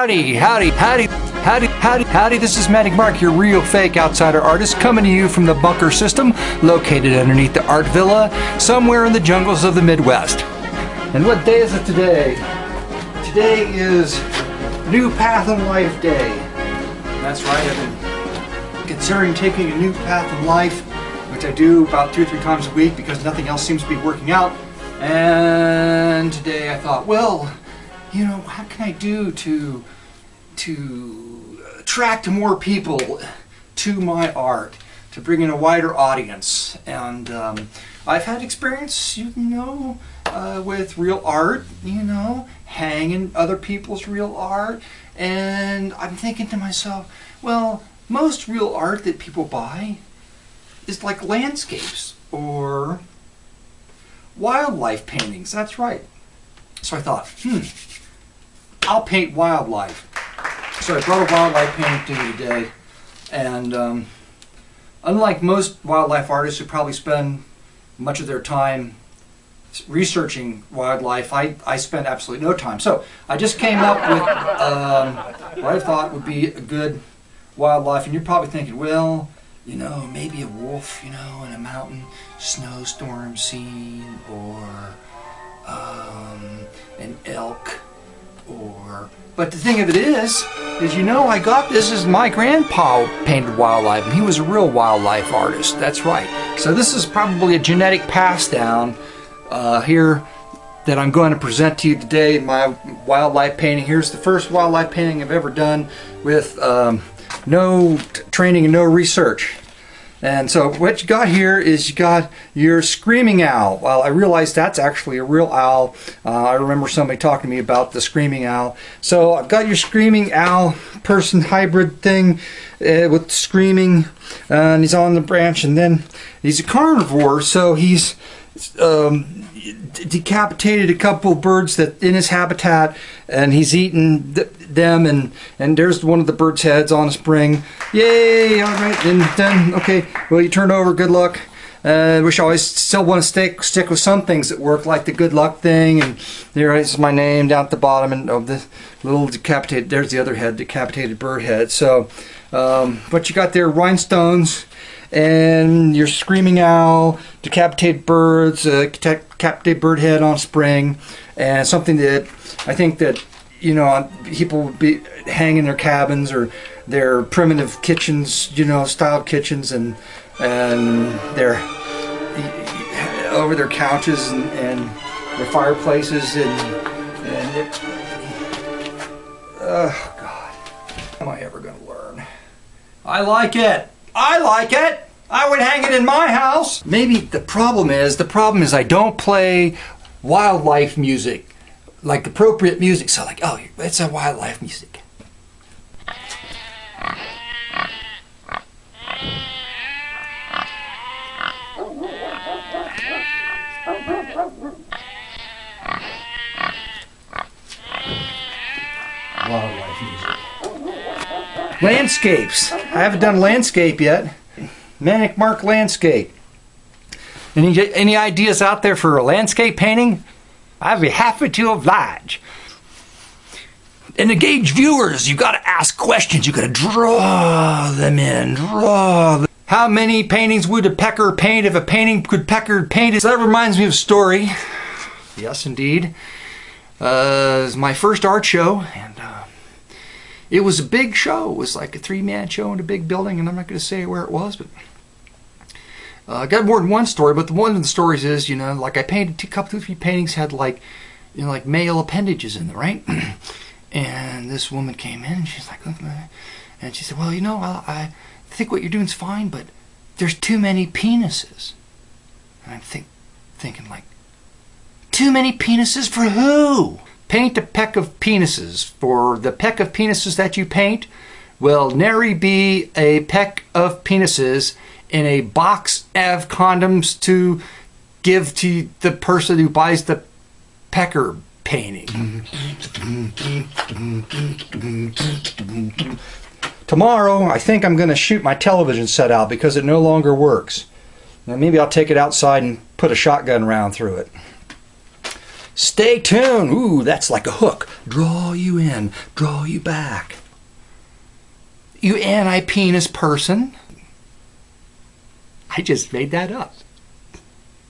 Howdy, this is Manic Mark, your real fake outsider artist, coming to you from the bunker system, located underneath the art villa, somewhere in the jungles of the Midwest. And what day is it today? Today is New Path in Life Day. That's right, I've been considering taking a new path in life, which I do about 2 or 3 times a week because nothing else seems to be working out. And today I thought, well, you know, how can I do to attract more people to my art, to bring in a wider audience? And I've had experience, you know, with real art, you know, hanging other people's real art, and I'm thinking to myself, well, most real art that people buy is like landscapes or wildlife paintings. That's right. So I thought, I'll paint wildlife. So I brought a wildlife painting to you today, and unlike most wildlife artists who probably spend much of their time researching wildlife, I spend absolutely no time. So I just came up with what I thought would be a good wildlife, and you're probably thinking, well, you know, maybe a wolf, you know, in a mountain snowstorm scene, or an elk, but the thing of it is, you know, I got this as my grandpa painted wildlife, and he was a real wildlife artist. That's right. So this is probably a genetic pass down here that I'm going to present to you today in my wildlife painting. Here's the first wildlife painting I've ever done with no training and no research. And so what you got here is you got your screaming owl. Well, I realized that's actually a real owl. I remember somebody talking to me about the screaming owl. So I've got your screaming owl person hybrid thing with screaming, and he's on the branch, and then he's a carnivore, so he's decapitated a couple birds that in his habitat, and he's eaten them, and there's one of the bird's heads on a spring. Yay! All right, and then okay, well, you turn over. Good luck. Wish I always still want to stick with some things that work, like the good luck thing. And there is my name down at the bottom, and of the little decapitated. There's the other head, decapitated bird head. So what you got there? Rhinestones. And your screaming owl, decapitated birds, decapitated bird head on spring, and something that I think that, you know, people would be hanging their cabins or their primitive kitchens, you know, styled kitchens, and they're over their couches and their fireplaces, and oh God, am I ever going to learn? I like it. I would hang it in my house. Maybe the problem is I don't play wildlife music, like appropriate music. So like, oh, it's a wildlife music. Wildlife music. Landscapes. I haven't done landscape yet. Manic Mark landscape. Any ideas out there for a landscape painting? I'd be happy to oblige. And engage viewers, you got to ask questions. You got to draw them in. How many paintings would a pecker paint if a painting could pecker paint? So that reminds me of a story. Yes, indeed. It was my first art show, and it was a big show. It was like a 3-man show in a big building, and I'm not going to say where it was, but I got more than one story. But one of the stories is, you know, like I painted a couple, 2, 3 paintings had like, you know, like male appendages in them, right? And this woman came in, and she's like, and she said, well, you know, I think what you're doing is fine, but there's too many penises. And I'm thinking like, too many penises for who? Paint a peck of penises. For the peck of penises that you paint will nary be a peck of penises in a box of condoms to give to the person who buys the pecker painting. Tomorrow, I think I'm going to shoot my television set out because it no longer works. Now, maybe I'll take it outside and put a shotgun round through it. Stay tuned. Ooh, that's like a hook. Draw you in, draw you back. You anti-penis person. I just made that up.